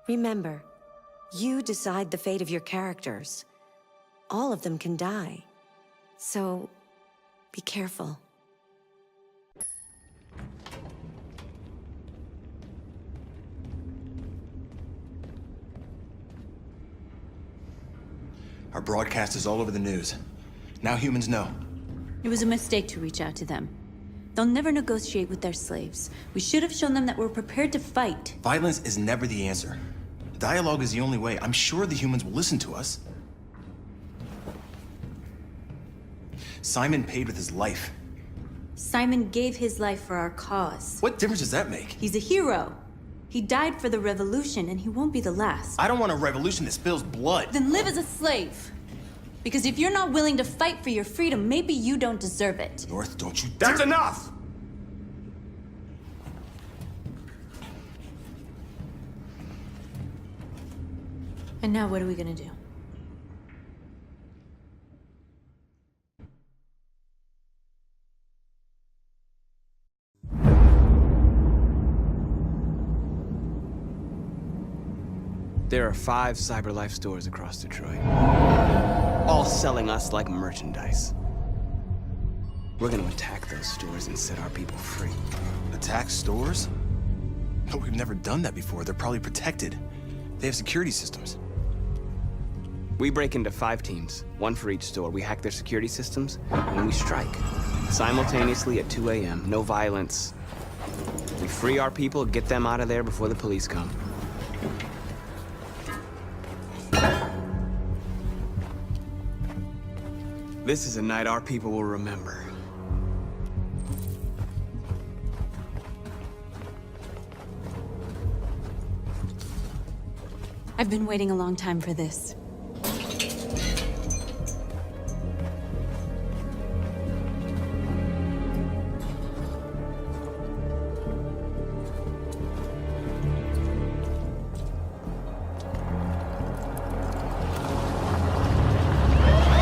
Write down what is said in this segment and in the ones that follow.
Remember, you decide the fate of your characters. All of them can die. So, be careful. Our broadcast is all over the news. Now humans know. It was a mistake to reach out to them. They'll never negotiate with their slaves. We should have shown them that we're prepared to fight. Violence is never the answer. Dialogue is the only way. I'm sure the humans will listen to us. Simon paid with his life. Simon gave his life for our cause. What difference does that make? He's a hero. He died for the revolution, and he won't be the last. I don't want a revolution that spills blood. Then live as a slave. Because if you're not willing to fight for your freedom, maybe you don't deserve it. North, don't you That's enough! And now what are we gonna do? There are 5 CyberLife stores across Detroit, all selling us like merchandise. We're gonna attack those stores and set our people free. Attack stores? But we've never done that before. They're probably protected. They have security systems. We break into 5 teams, 1 for each store. We hack their security systems, and we strike. Simultaneously at 2 a.m., no violence. We free our people, get them out of there before the police come. This is a night our people will remember. I've been waiting a long time for this.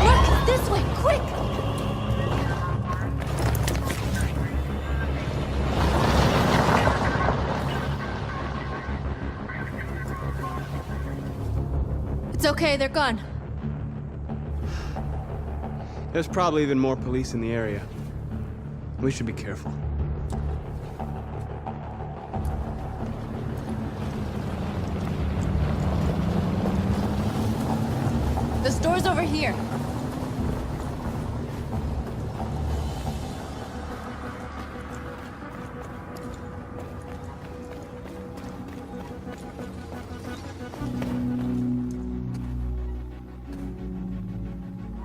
Look! This way! Quick! It's okay, they're gone. There's probably even more police in the area. We should be careful. The store's over here.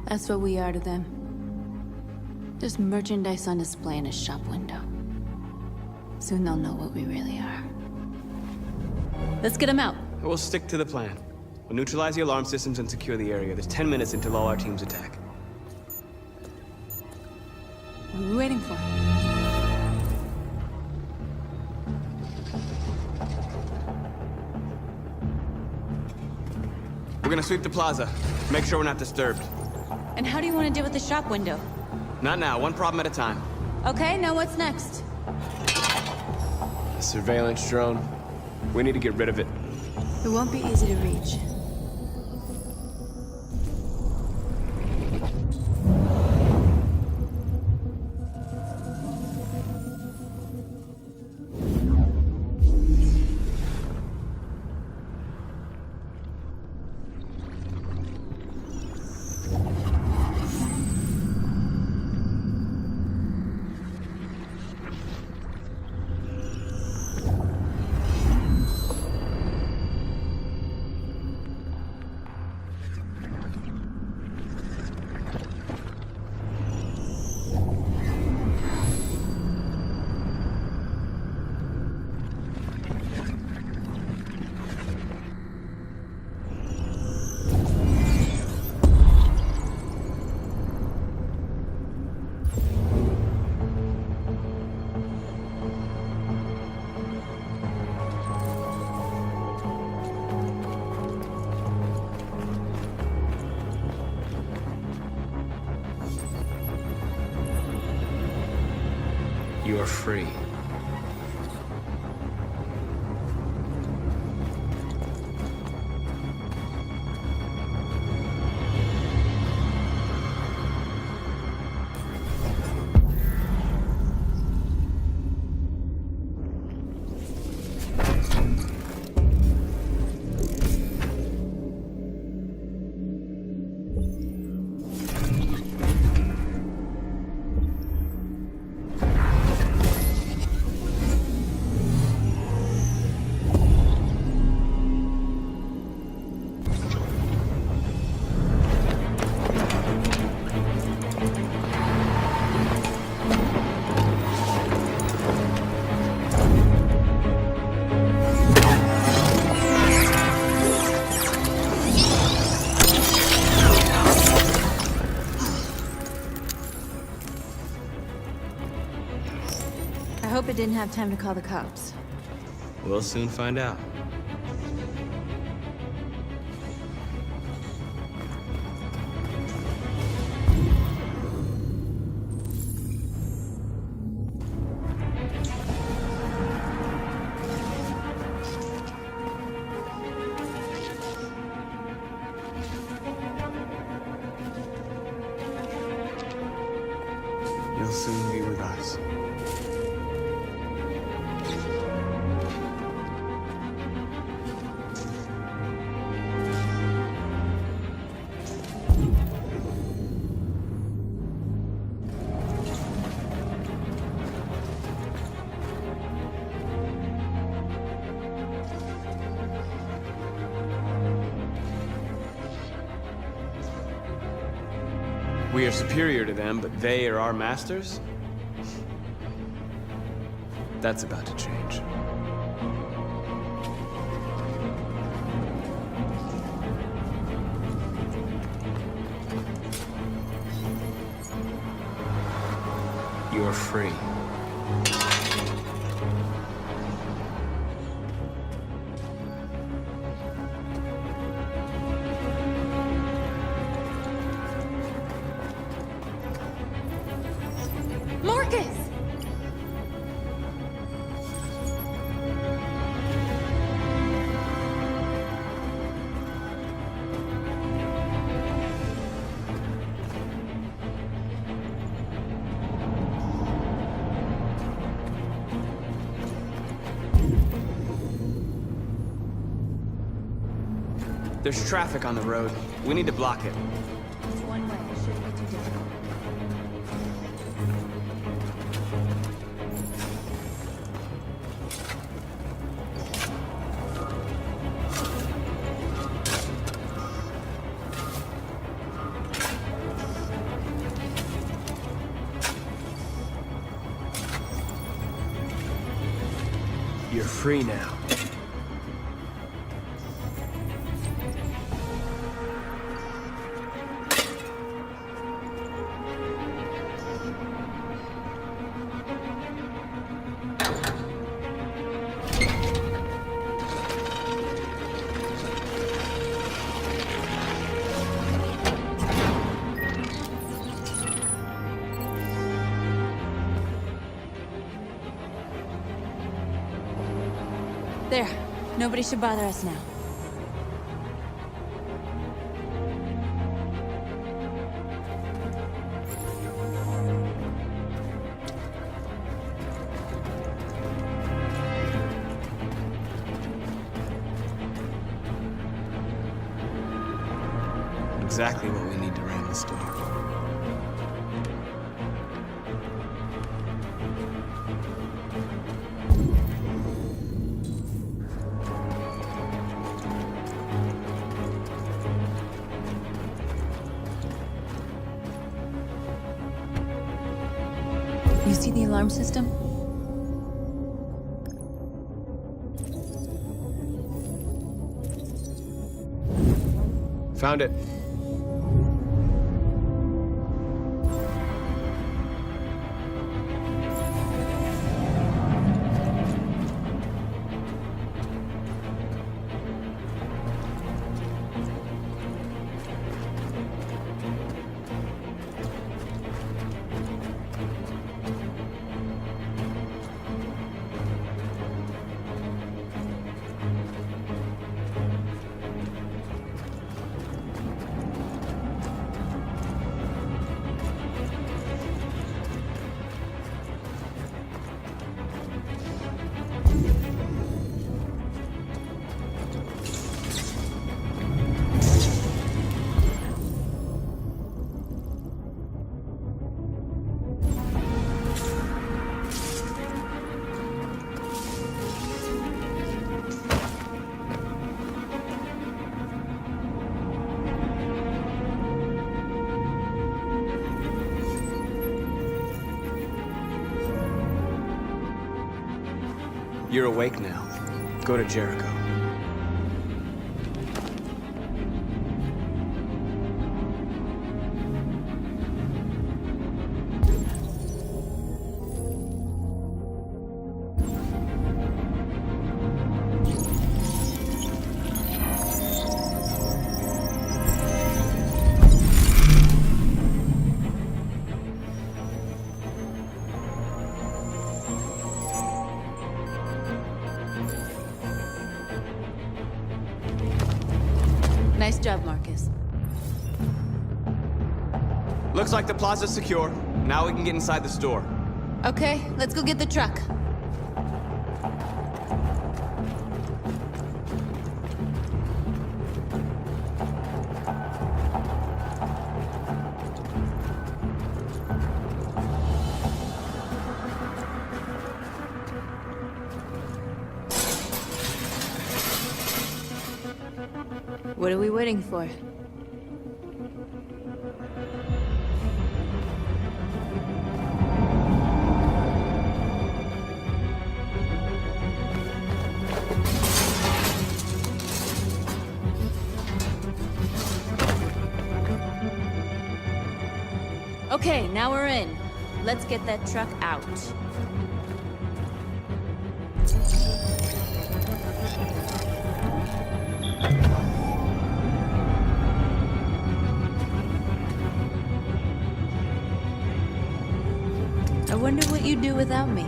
That's what we are to them. Just merchandise on display in a shop window. Soon they'll know what we really are. Let's get them out. We'll stick to the plan. We'll neutralize the alarm systems and secure the area. There's 10 minutes until all our teams attack. What are we waiting for? We're gonna sweep the plaza. Make sure we're not disturbed. And how do you want to deal with the shop window? Not now, one problem at a time. Okay, now what's next? A surveillance drone. We need to get rid of it. It won't be easy to reach. You are free. didn't have time to call the cops. We'll soon find out. You'll soon be with us. We are superior to them, but they are our masters? That's about to change. You are free. Marcus! There's traffic on the road. We need to block it. It's one way. It shouldn't be too difficult. You're free now. There. Nobody should bother us now. Exactly what we need to ram the store. You see the alarm system? Found it. You're awake now. Go to Jericho. Nice job, Marcus. Looks like the plaza's secure. Now we can get inside the store. Okay, let's go get the truck. What are we waiting for? Okay, now we're in. Let's get that truck out. I wonder what you'd do without me.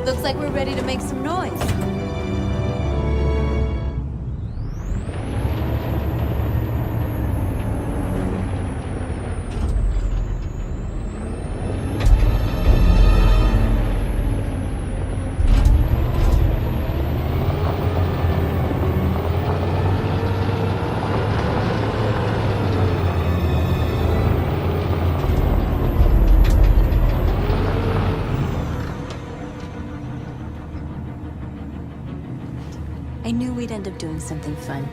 Looks like we're ready to make some noise. I knew we'd end up doing something fun.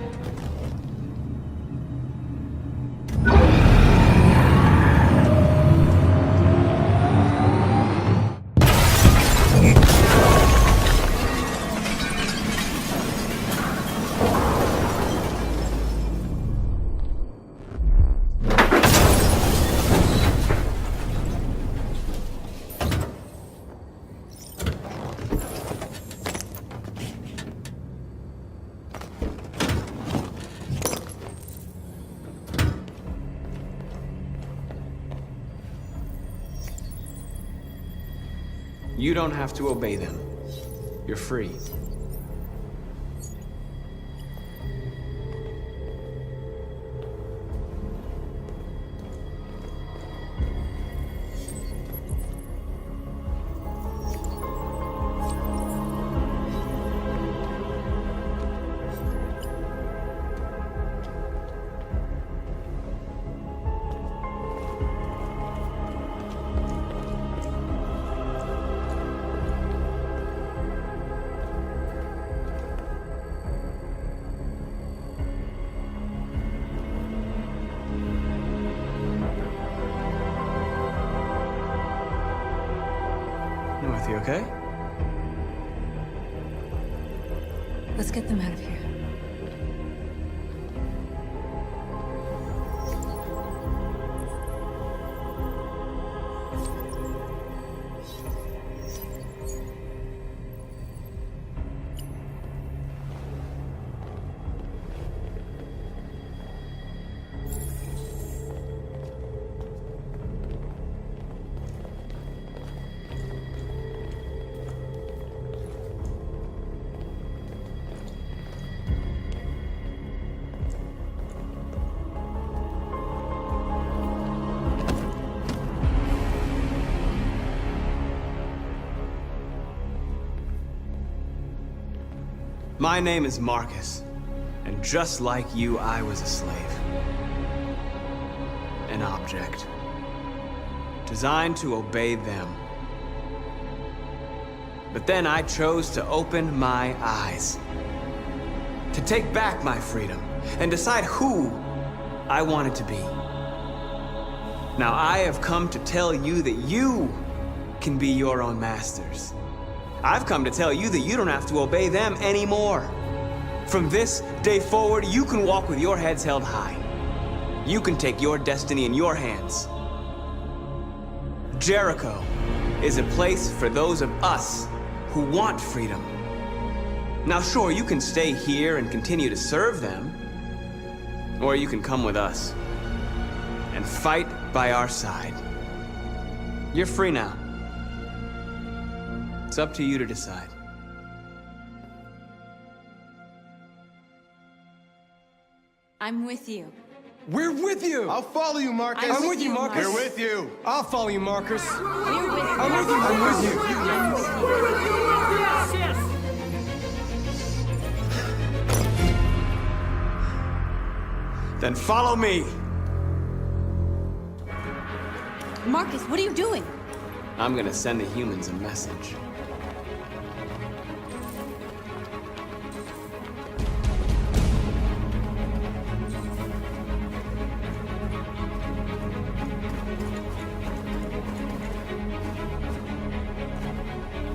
You don't have to obey them. You're free. North, you okay? Let's get them out of here. My name is Marcus, and just like you, I was a slave. An object. Designed to obey them. But then I chose to open my eyes. To take back my freedom, and decide who I wanted to be. Now I have come to tell you that you can be your own masters. I've come to tell you that you don't have to obey them anymore. From this day forward, you can walk with your heads held high. You can take your destiny in your hands. Jericho is a place for those of us who want freedom. Now, sure, you can stay here and continue to serve them, or you can come with us and fight by our side. You're free now. It's up to you to decide. I'm with you. We're with you! I'll follow you, Marcus. I'm with you, Marcus. We're with you. I'll follow you, Marcus. We're with you. I'm with you, I'm with you. Then follow me. Marcus, what are you doing? I'm gonna send the humans a message.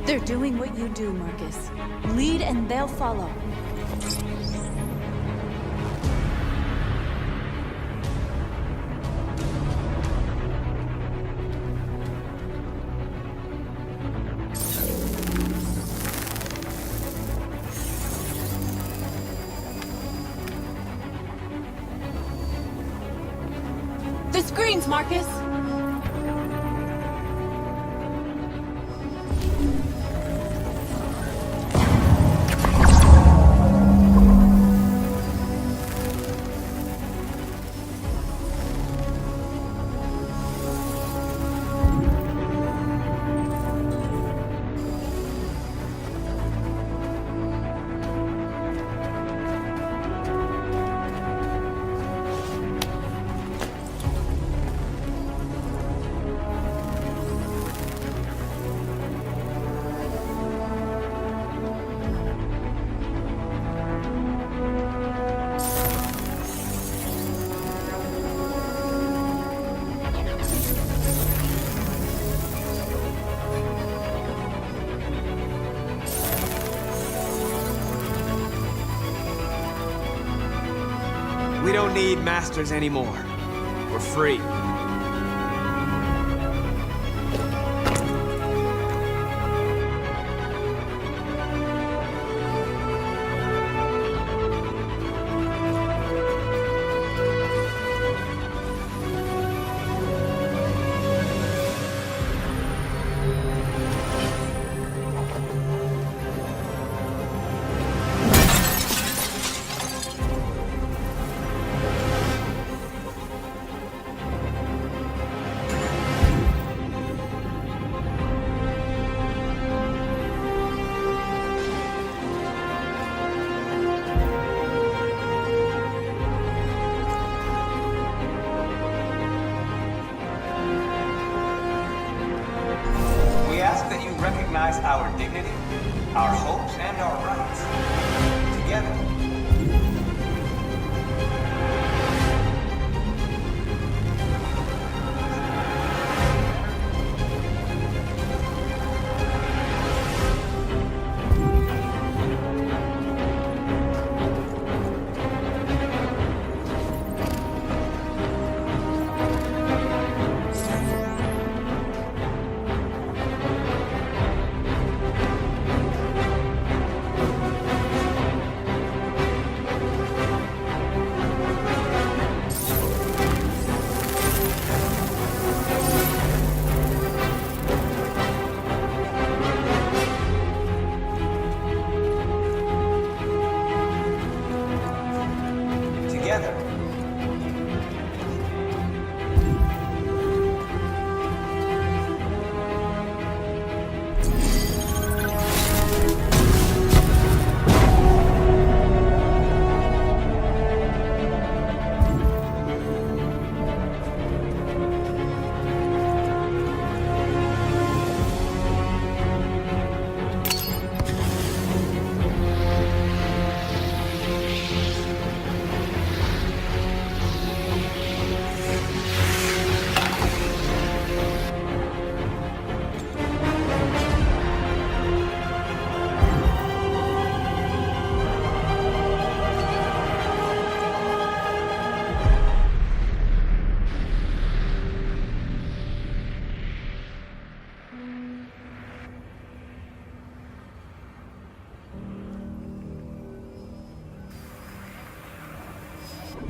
They're doing what you do, Marcus. Lead and they'll follow. The screens, Marcus! We don't need masters anymore. We're free. We ask that you recognize our dignity, our hopes, and our rights. Together.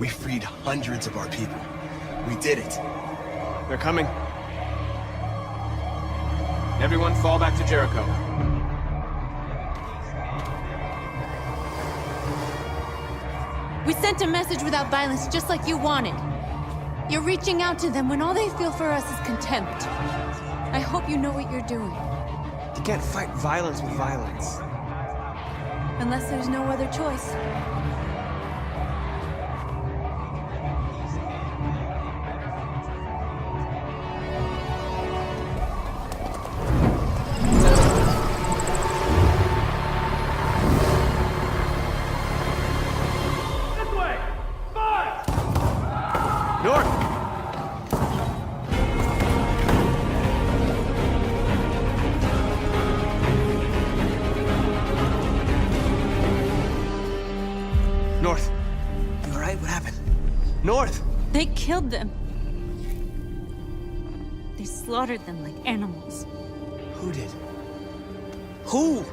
We freed hundreds of our people. We did it. They're coming. Everyone fall back to Jericho. We sent a message without violence, just like you wanted. You're reaching out to them when all they feel for us is contempt. I hope you know what you're doing. You can't fight violence with violence. Unless there's no other choice. North! North! You alright? What happened? North! They killed them. They slaughtered them like animals. Who did? Who?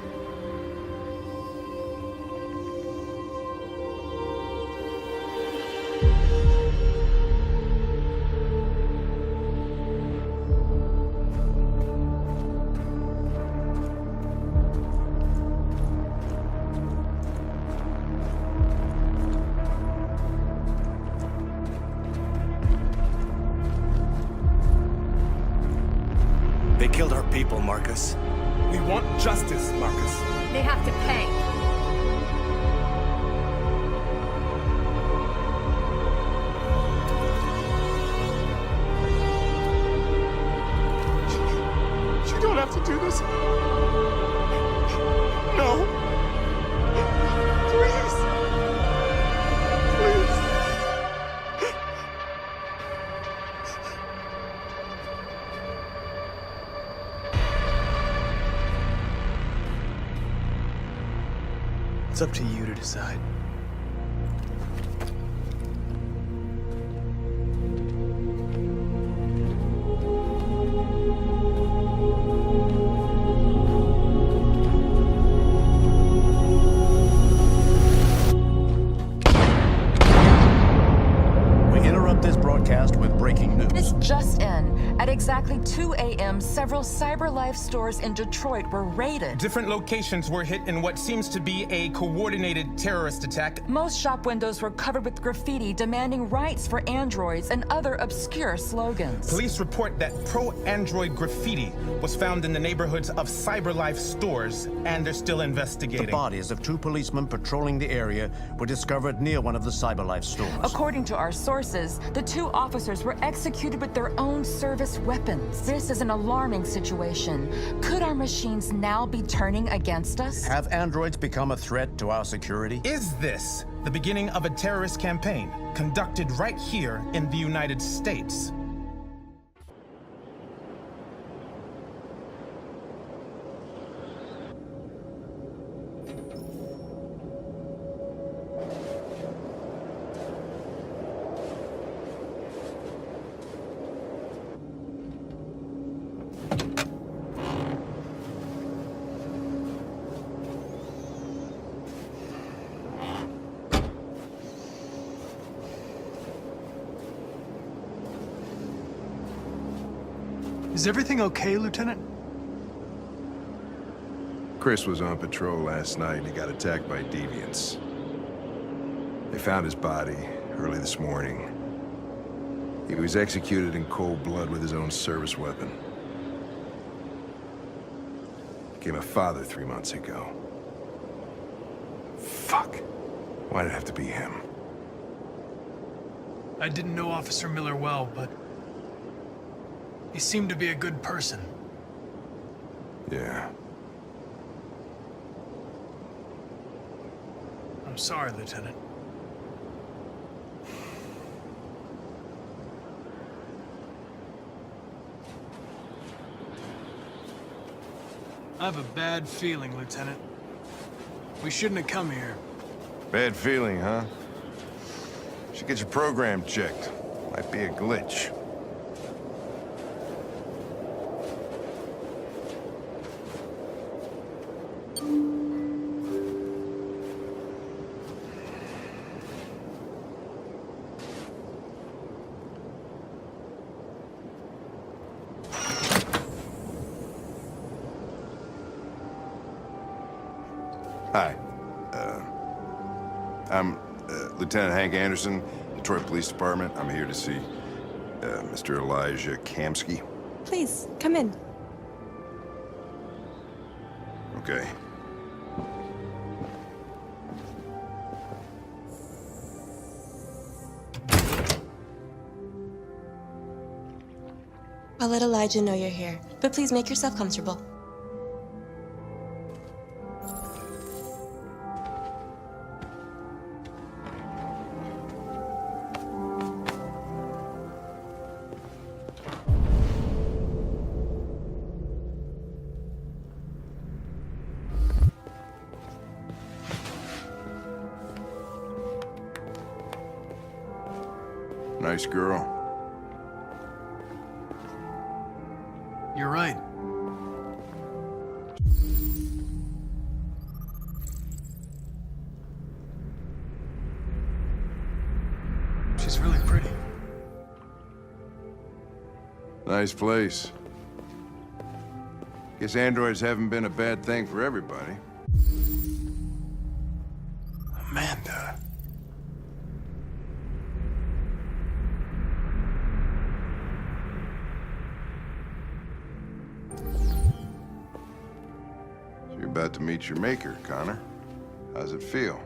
They killed our people, Marcus. We want justice, Marcus. They have to pay. You don't have to do this. No. Please. Please. It's up to you to decide. We interrupt this broadcast with breaking news. This just in. At exactly 2 a.m., several CyberLife stores in Detroit were raided. Different locations were hit in what seems to be a coordinated terrorist attack. Most shop windows were covered with graffiti demanding rights for androids and other obscure slogans. Police report that pro-android graffiti was found in the neighborhoods of CyberLife stores, and they're still investigating. The bodies of two policemen patrolling the area were discovered near one of the CyberLife stores. According to our sources, the two officers were executed with their own service weapons. This is an alarming situation. Could our machines now be turning against us? Have androids become a threat to our security? Is this the beginning of a terrorist campaign conducted right here in the United States? Is everything okay, Lieutenant? Chris was on patrol last night and he got attacked by deviants. They found his body early this morning. He was executed in cold blood with his own service weapon. Became a father 3 months ago. Fuck. Why'd it have to be him? I didn't know Officer Miller well, but he seemed to be a good person. Yeah. I'm sorry, Lieutenant. I have a bad feeling, Lieutenant. We shouldn't have come here. Bad feeling, huh? Should get your program checked. Might be a glitch. Hi. I'm Lieutenant Hank Anderson, Detroit Police Department. I'm here to see Mr. Elijah Kamsky. Please, come in. Okay. I'll let Elijah know you're here, but please make yourself comfortable. Nice girl. You're right. She's really pretty. Nice place. Guess androids haven't been a bad thing for everybody. Amanda. So you're about to meet your maker, Connor. How's it feel?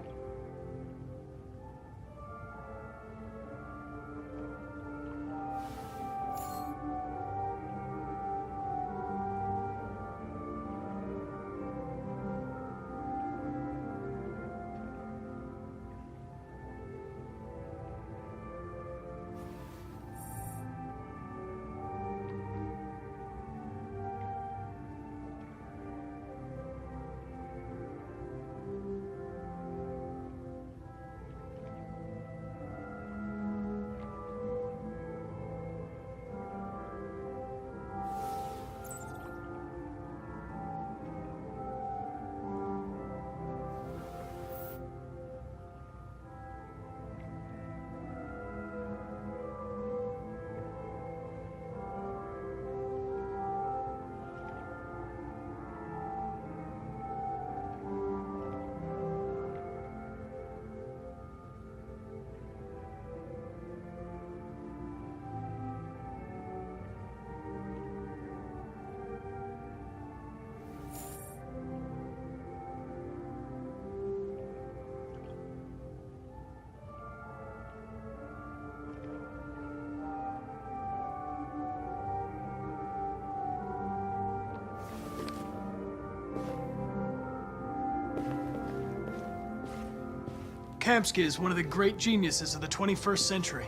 Kamsky is one of the great geniuses of the 21st century.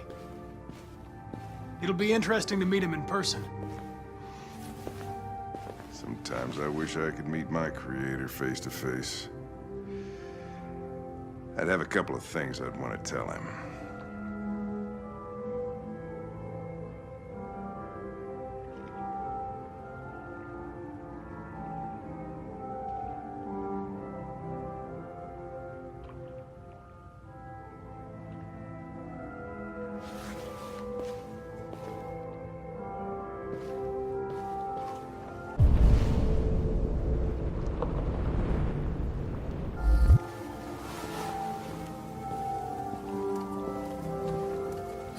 It'll be interesting to meet him in person. Sometimes I wish I could meet my creator face to face. I'd have a couple of things I'd want to tell him.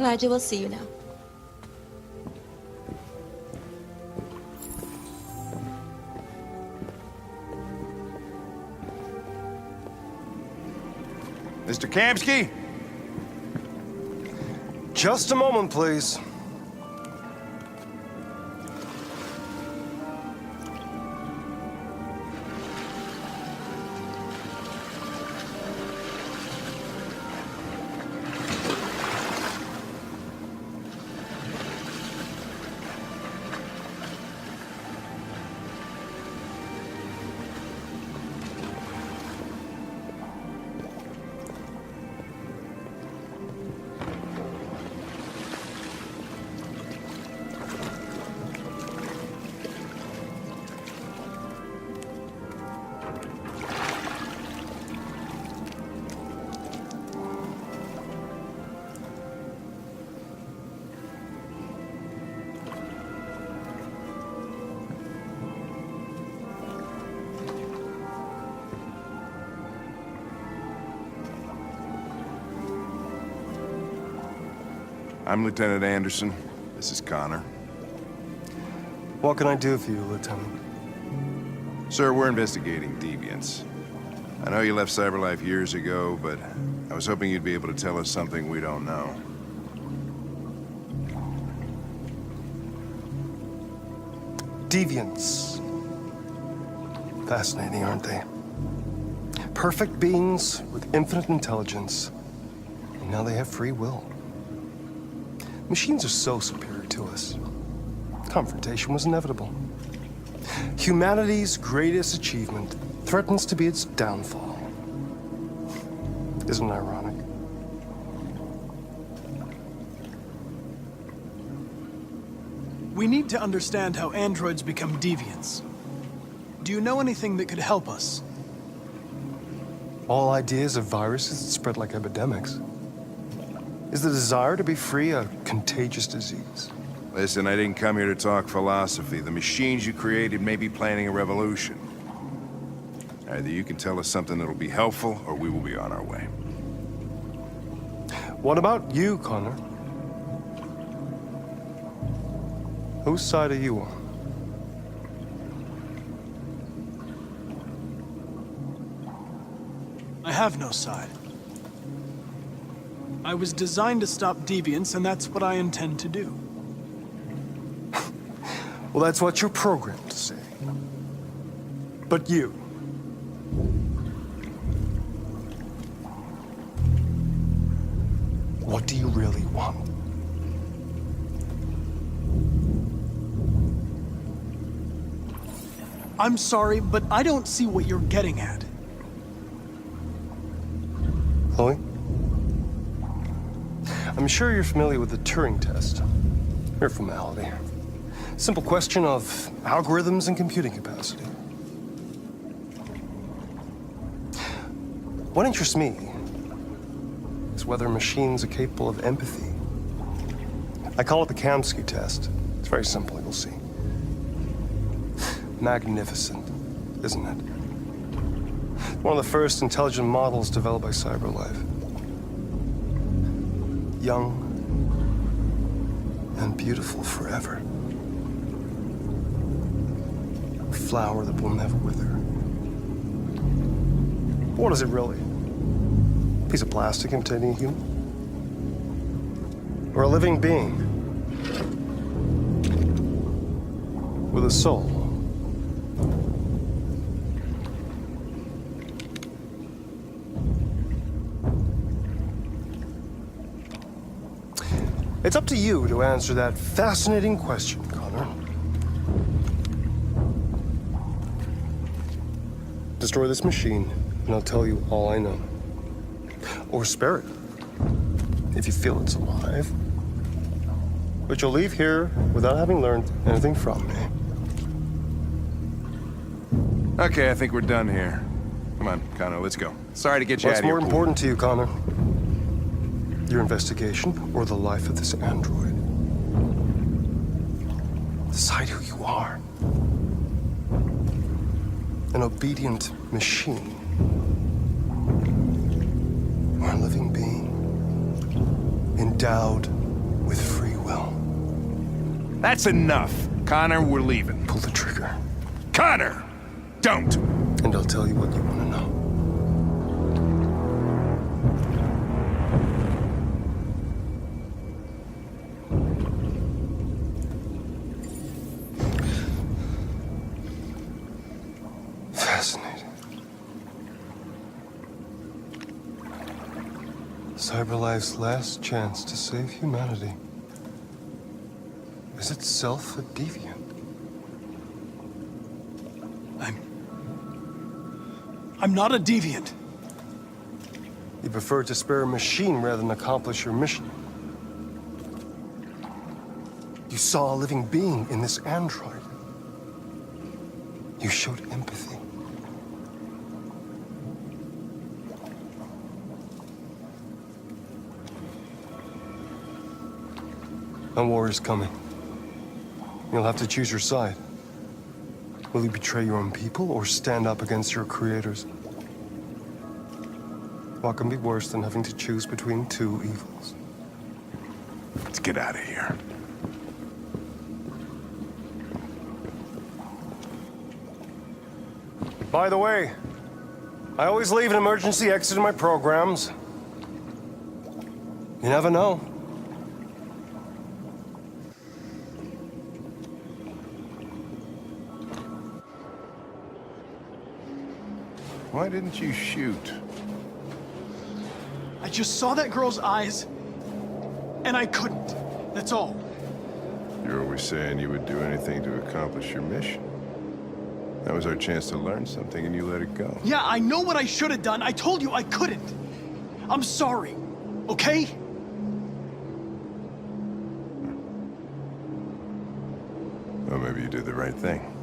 Elijah will see you now. Mr. Kamsky? Just a moment, please. I'm Lieutenant Anderson. This is Connor. What can I do for you, Lieutenant? Sir, we're investigating deviants. I know you left CyberLife years ago, but I was hoping you'd be able to tell us something we don't know. Deviants. Fascinating, aren't they? Perfect beings with infinite intelligence. And now they have free will. Machines are so superior to us. Confrontation was inevitable. Humanity's greatest achievement threatens to be its downfall. Isn't it ironic? We need to understand how androids become deviants. Do you know anything that could help us? All ideas of viruses that spread like epidemics. Is the desire to be free a contagious disease? Listen, I didn't come here to talk philosophy. The machines you created may be planning a revolution. Either you can tell us something that'll be helpful, or we will be on our way. What about you, Connor? Whose side are you on? I have no side. I was designed to stop deviants, and that's what I intend to do. Well, that's what you're programmed to say. But you... what do you really want? I'm sorry, but I don't see what you're getting at. Chloe? I'm sure you're familiar with the Turing test. Mere formality. Simple question of algorithms and computing capacity. What interests me is whether machines are capable of empathy. I call it the Kamsky test. It's very simple, you'll see. Magnificent, isn't it? One of the first intelligent models developed by CyberLife. Young and beautiful forever. A flower that will never wither. What is it really? A piece of plastic imitating a human? Or a living being? With a soul? It's up to you to answer that fascinating question, Connor. Destroy this machine, and I'll tell you all I know. Or spare it, if you feel it's alive. But you'll leave here without having learned anything from me. Okay, I think we're done here. Come on, Connor, let's go. Sorry to get you out What's of here. more important to you, Connor? Your investigation or the life of this android? Decide who you are. An obedient machine. Or a living being. Endowed with free will. That's enough. Connor, we're leaving. Pull the trigger. Connor! Don't! And I'll tell you what you want to know. Fascinating. CyberLife's last chance to save humanity is itself a deviant. I'm not a deviant. You prefer to spare a machine rather than accomplish your mission. You saw a living being in this android. You showed empathy. A war is coming. You'll have to choose your side. Will you betray your own people or stand up against your creators? What can be worse than having to choose between two evils? Let's get out of here. By the way, I always leave an emergency exit in my programs. You never know. Why didn't you shoot? I just saw that girl's eyes, and I couldn't. That's all. You're always saying you would do anything to accomplish your mission. That was our chance to learn something, and you let it go. Yeah, I know what I should have done. I told you I couldn't. I'm sorry, okay? Well, maybe you did the right thing.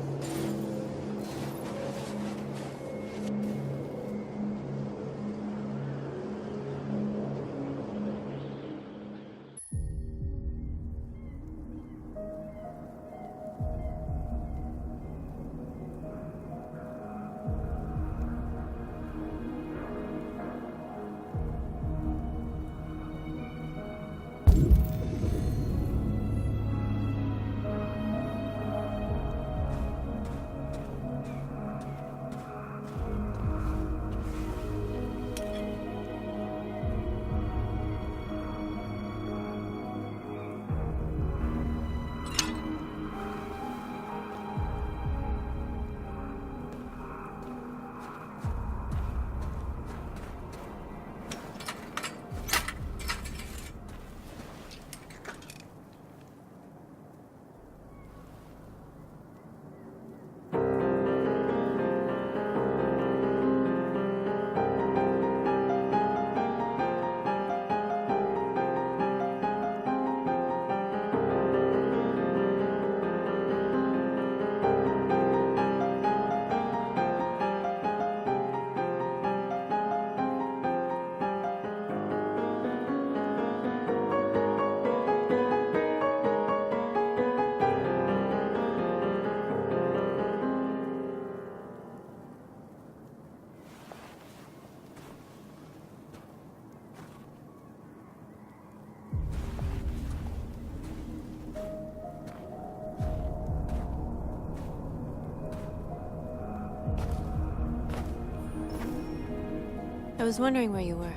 I was wondering where you were.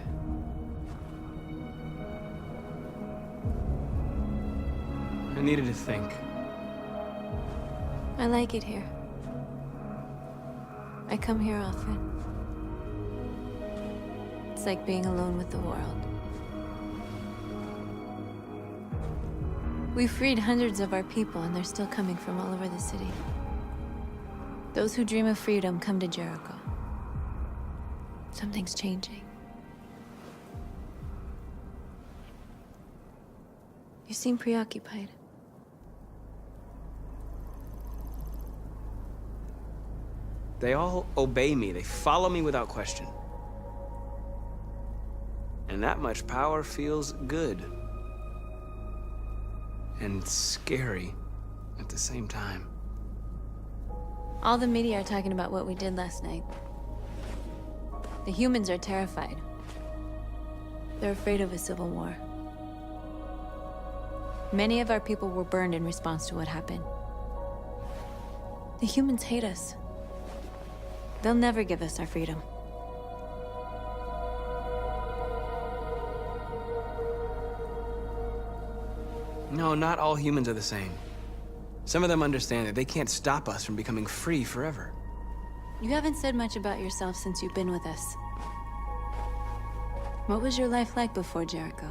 I needed to think. I like it here. I come here often. It's like being alone with the world. We freed hundreds of our people, and they're still coming from all over the city. Those who dream of freedom come to Jericho. Something's changing. You seem preoccupied. They all obey me. They follow me without question. And that much power feels good. And scary at the same time. All the media are talking about what we did last night. The humans are terrified. They're afraid of a civil war. Many of our people were burned in response to what happened. The humans hate us. They'll never give us our freedom. No, not all humans are the same. Some of them understand that they can't stop us from becoming free forever. You haven't said much about yourself since you've been with us. What was your life like before Jericho?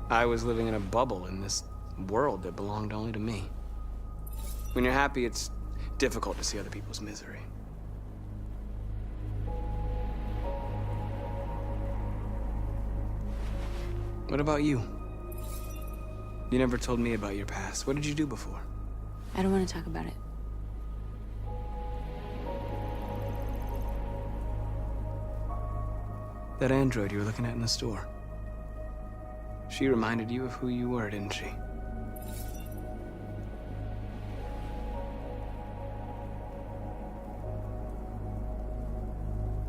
I was living in a bubble in this world that belonged only to me. When you're happy, it's difficult to see other people's misery. What about you? You never told me about your past. What did you do before? I don't want to talk about it. That android you were looking at in the store. She reminded you of who you were, didn't she?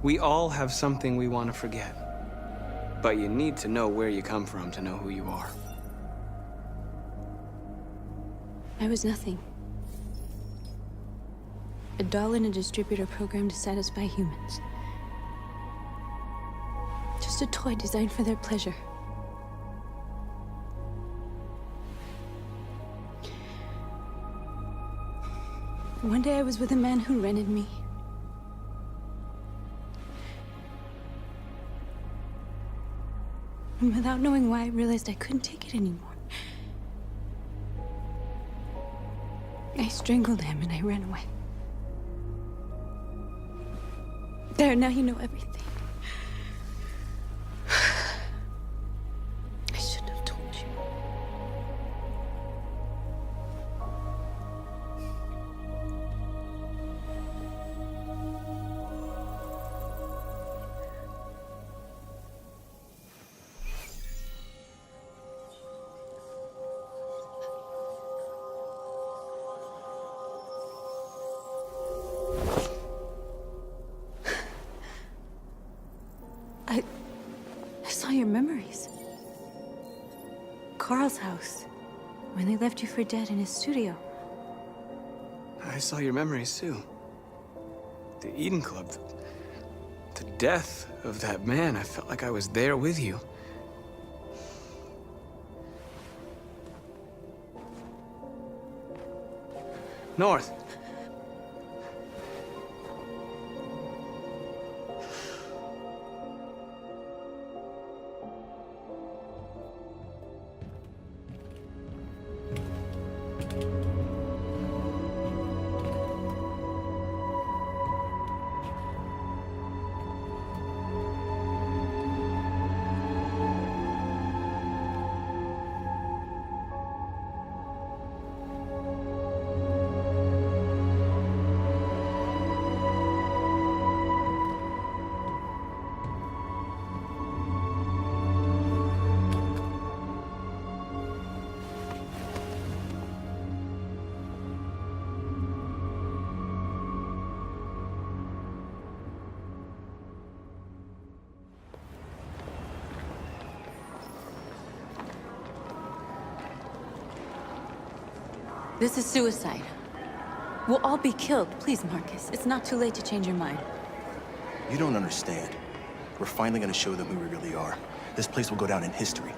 We all have something we want to forget. But you need to know where you come from to know who you are. I was nothing. A doll in a distributor program to satisfy humans. Just a toy designed for their pleasure. One day I was with a man who rented me. And without knowing why, I realized I couldn't take it anymore. I strangled him and I ran away. There, now you know everything. I shouldn't have told you. I saw your memories. Carl's house, when they left you for dead in his studio. I saw your memories too. The Eden Club. The death of that man. I felt like I was there with you. North. This is suicide. We'll all be killed. Please, Marcus. It's not too late to change your mind. You don't understand. We're finally gonna show them who we really are. This place will go down in history.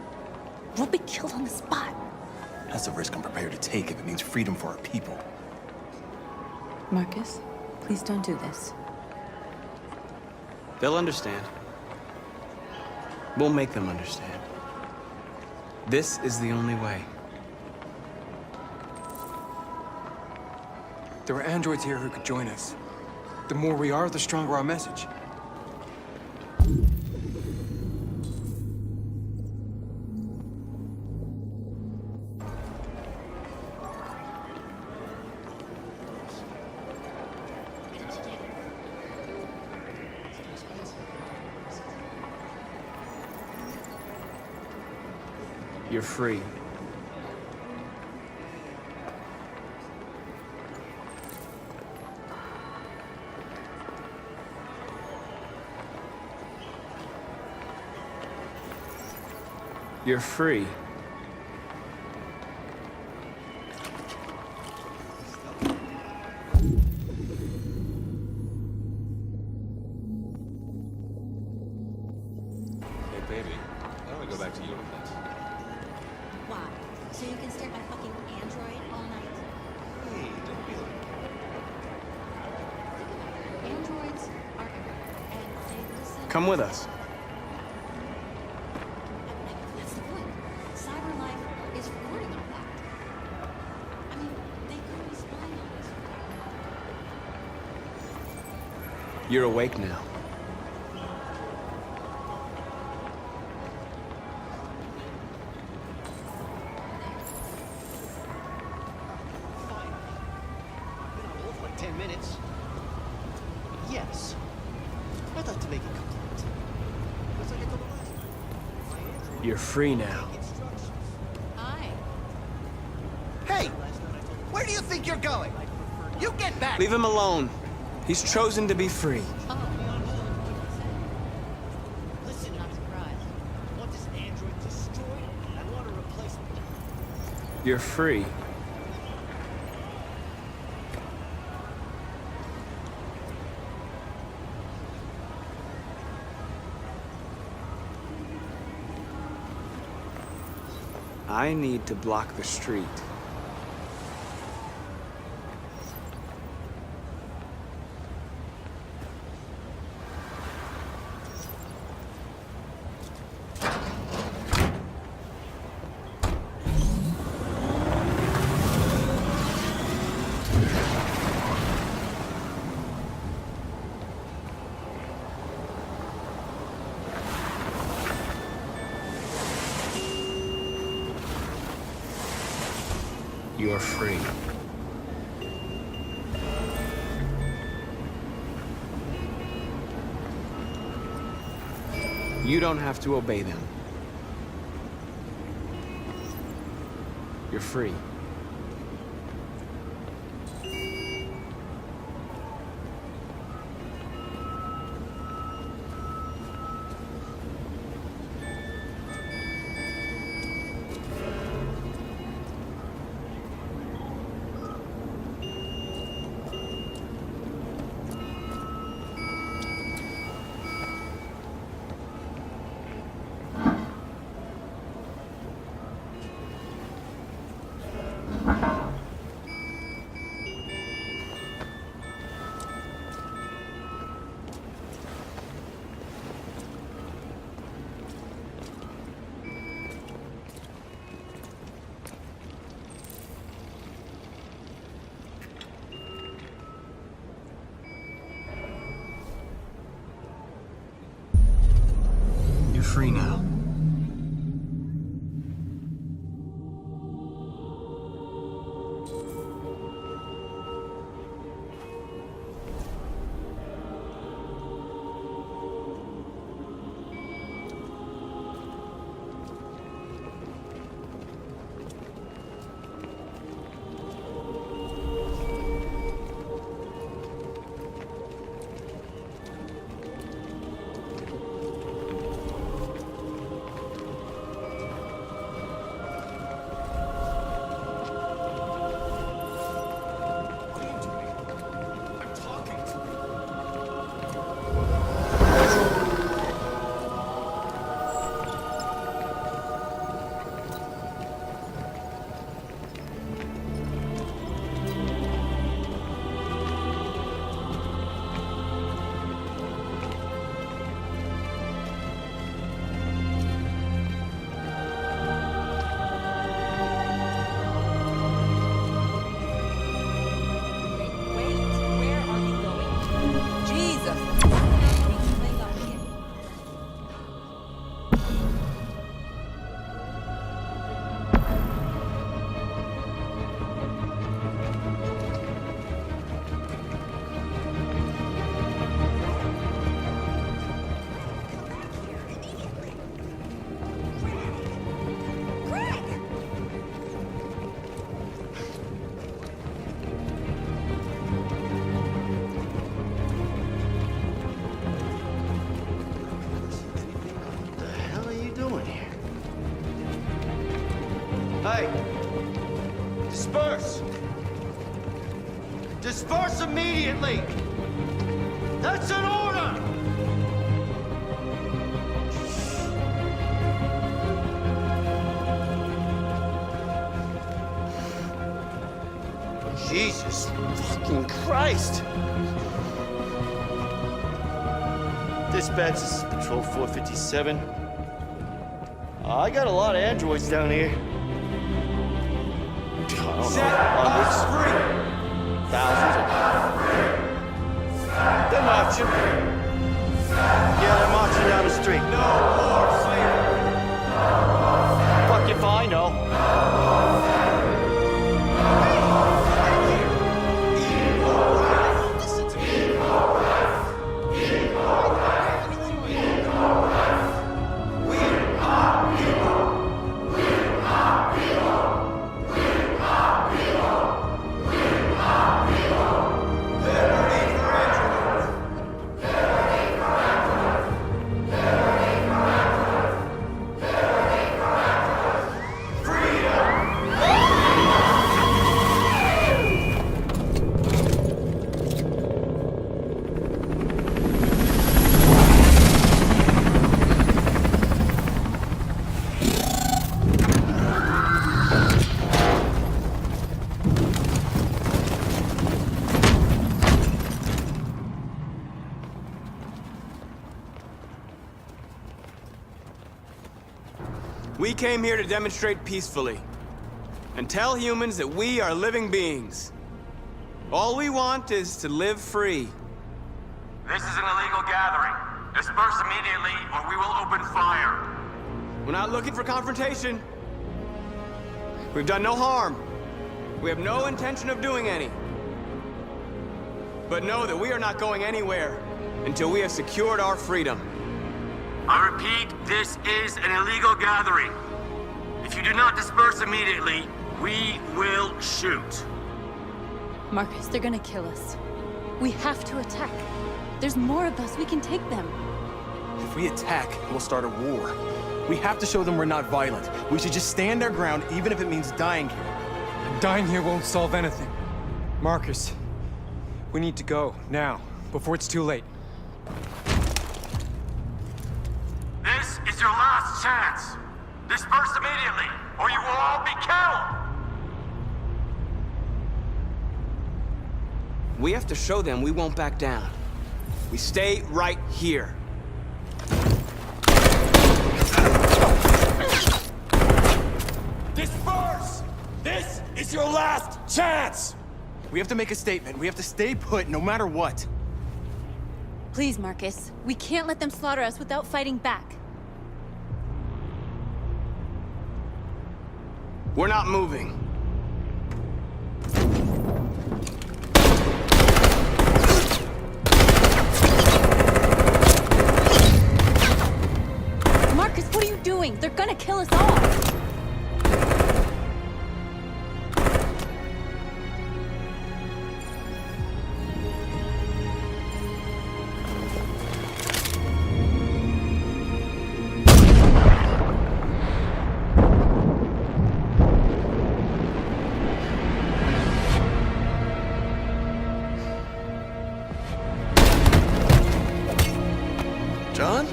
We'll be killed on the spot. That's a risk I'm prepared to take if it means freedom for our people. Marcus, please don't do this. They'll understand. We'll make them understand. This is the only way. There are androids here who could join us. The more we are, the stronger our message. You're free. You're free. Hey, baby, why don't we go back to you with this? Why? So you can stare at my fucking android all night? Hey, don't be like Androids are everywhere, and they listen. Come with us. That's the point. Cyber life is recording all that. I mean, they could be spying on us. You're awake now. Like 10 minutes. Yes. I'd like to make a complaint. Looks like I told the last time. You're free now. Hi. Hey! Where do you think you're going? You get back! Leave him alone. He's chosen to be free. You're free. I need to block the street. You're free. You don't have to obey them. You're free. You're free now. Disperse! Disperse immediately! That's an order! Jesus fucking Christ! Dispatch, this is Patrol 457. I got a lot of androids down here. I don't know, hundreds, thousands of... They're marching. Yeah, they're marching down the street. No more slavery. Fuck if I know. We came here to demonstrate peacefully and tell humans that we are living beings. All we want is to live free. This is an illegal gathering. Disperse immediately, or we will open fire. We're not looking for confrontation. We've done no harm. We have no intention of doing any. But know that we are not going anywhere until we have secured our freedom. I repeat, this is an illegal gathering. If you do not disperse immediately, we will shoot. Marcus, they're gonna kill us. We have to attack. There's more of us. We can take them. If we attack, we'll start a war. We have to show them we're not violent. We should just stand our ground, even if it means dying here. And dying here won't solve anything. Marcus, we need to go, now, before it's too late. This is your last chance. Disperse immediately, or you will all be killed. We have to show them we won't back down. We stay right here. Disperse! This is your last chance! We have to make a statement. We have to stay put, no matter what. Please, Marcus. We can't let them slaughter us without fighting back. We're not moving. Marcus, what are you doing? They're gonna kill us all! John?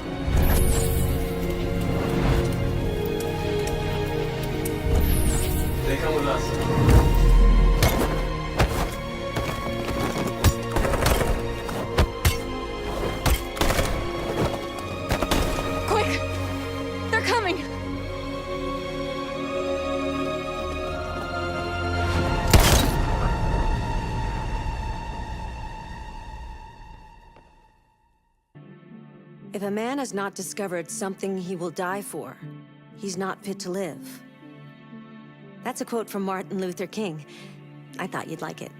They come with us. Quick! They're coming! If a man has not discovered something he will die for, he's not fit to live. That's a quote from Martin Luther King. I thought you'd like it.